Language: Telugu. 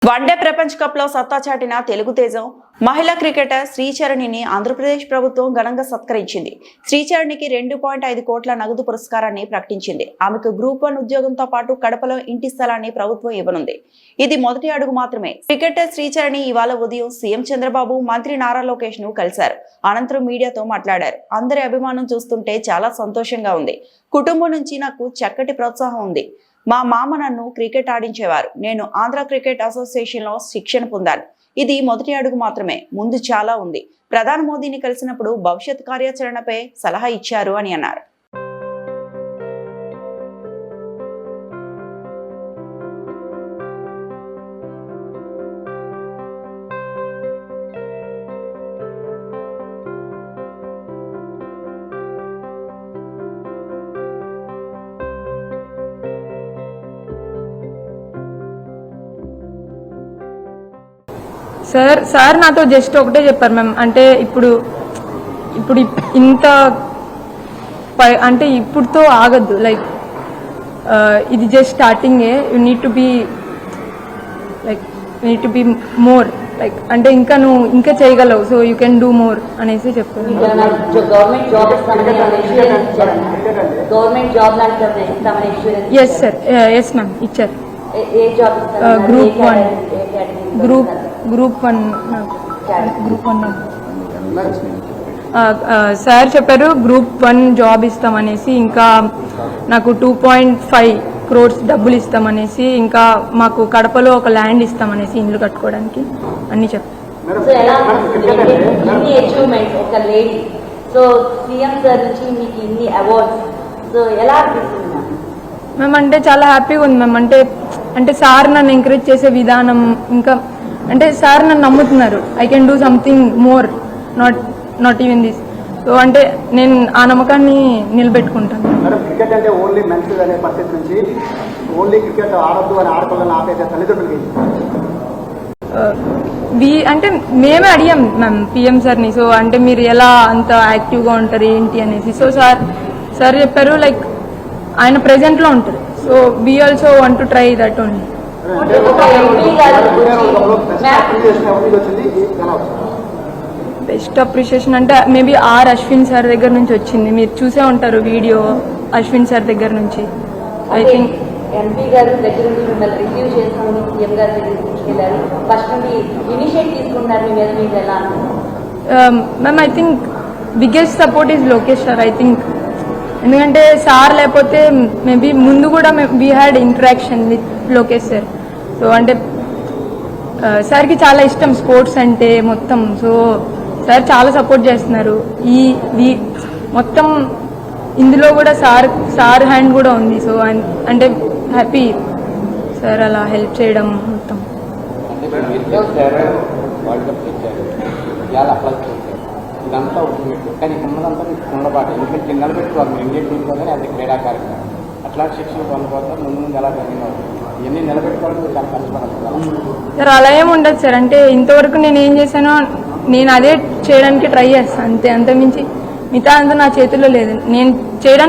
వన్డే ప్రపంచ కప్ లో సత్తా చాటిన తెలుగు తేజం మహిళా క్రికెటర్ శ్రీచరణిని ఆంధ్రప్రదేశ్ ప్రభుత్వం ఘనంగా సత్కరించింది. శ్రీచరణికి 2.5 కోట్ల నగదు పురస్కారాన్ని ప్రకటించింది. ఆమెకు గ్రూప్ 1 ఉద్యోగంతో పాటు కడపలో ఇంటి స్థలాన్ని ప్రభుత్వం ఇవ్వనుంది. ఇది మొదటి అడుగు మాత్రమే. క్రికెటర్ శ్రీచరణి ఇవాళ ఉదయం సీఎం చంద్రబాబు, మంత్రి నారా లోకేష్ ను కలిశారు. అనంతరం మీడియాతో మాట్లాడారు. అందరి అభిమానం చూస్తుంటే చాలా సంతోషంగా ఉంది. కుటుంబం నుంచి నాకు చక్కటి ప్రోత్సాహం ఉంది. మా మామ నన్ను క్రికెట్ ఆడించేవారు. నేను ఆంధ్ర క్రికెట్ అసోసియేషన్ లో శిక్షణ పొందాను. ఇది మొదటి అడుగు మాత్రమే, ముందు చాలా ఉంది. ప్రధాని మోదీని కలిసినప్పుడు భవిష్యత్ కార్యాచరణపై సలహా ఇచ్చారు అని అన్నారు. సార్ నాతో జస్ట్ ఒకటే చెప్పారు మ్యామ్. అంటే ఇప్పుడు ఇంత అంటే ఇప్పుడుతో ఆగద్దు, లైక్ ఇది జస్ట్ స్టార్టింగే. You need to be more, like అంటే ఇంకా నువ్వు ఇంకా చేయగలవు, so you can do more అనేసి చెప్పారు. ఎస్ సార్, ఎస్ మ్యామ్ ఇచ్చారు. గ్రూప్ వన్ సార్ చెప్పారు గ్రూప్ 1 జాబ్ ఇస్తామనేసి, ఇంకా నాకు 2.5 crores డబ్బులు ఇస్తామనేసి, ఇంకా మాకు కడపలో ఒక ల్యాండ్ ఇస్తామనేసి ఇల్లు కట్టుకోవడానికి అన్ని చెప్పారు. మేము అంటే చాలా హ్యాపీగా ఉంది మ్యామ్. అంటే సార్ నన్ను ఎంకరేజ్ చేసే విధానం, ఇంకా అంటే సార్ నన్ను నమ్ముతున్నారు. I can do something more, not even this. So అంటే నేను ఆ నమ్మకాన్ని నిలబెట్టుకుంటాను. అంటే మేమే అడిగాం మ్యామ్ పిఎం సార్ని. సో అంటే మీరు ఎలా అంత యాక్టివ్గా ఉంటారు ఏంటి అనేసి. సో సార్ చెప్పారు లైక్ ఆయన ప్రెజెంట్ లో ఉంటారు. So we also want to try that only. Best appreciation అంటే మేబీ అశ్విన్ సార్ దగ్గర నుంచి వచ్చింది. మీరు చూసే ఉంటారు వీడియో, అశ్విన్ సార్ దగ్గర నుంచి. ఐ థింక్ ఎంపీ గారు దగ్గర నుంచి మిమ్మల్ని రిసీవ్ చేసుకుని సీఎం గారి దగ్గర తీసుకెళ్లారు. ఫస్ట్ నుండి ఇనిషియేట్ తీసుకున్నారు మీ మీద, మీరు ఎలా? Ma'am I think biggest support is Lokesh sir. I think ఎందుకంటే సార్ లేకపోతే మేబీ ముందు కూడా we had interaction with Lokesh sir. So అంటే సార్కి చాలా ఇష్టం స్పోర్ట్స్ అంటే మొత్తం. సో సార్ చాలా సపోర్ట్ చేస్తున్నారు. మొత్తం ఇందులో కూడా సార్ హ్యాండ్ కూడా ఉంది. సో అంటే హ్యాపీ సార్ అలా హెల్ప్ చేయడం మొత్తం. ఇదంతా ఉంటుంది కానీ ఉన్నదంతా మీకు ఉండబాటు, ఎందుకంటే నిలబెట్టుకోవాలి మీరు ఇండియన్ టీంలో. కానీ అది క్రీడాకారిక అట్లాంటి శిక్షణ పొందకపోతే ముందు ఎలా ట్రైనింగ్ అవుతుంది, ఇవన్నీ నిలబెట్టుకోవడానికి చాలా కష్టపడాలి సార్. అలా ఏమి ఉండదు సార్. అంటే ఇంతవరకు నేను ఏం చేశానో నేను అదే చేయడానికి ట్రై చేస్తాను అంతే. అంతకుమించి మిగతా అంతా నా చేతుల్లో లేదు. నేను చేయడానికి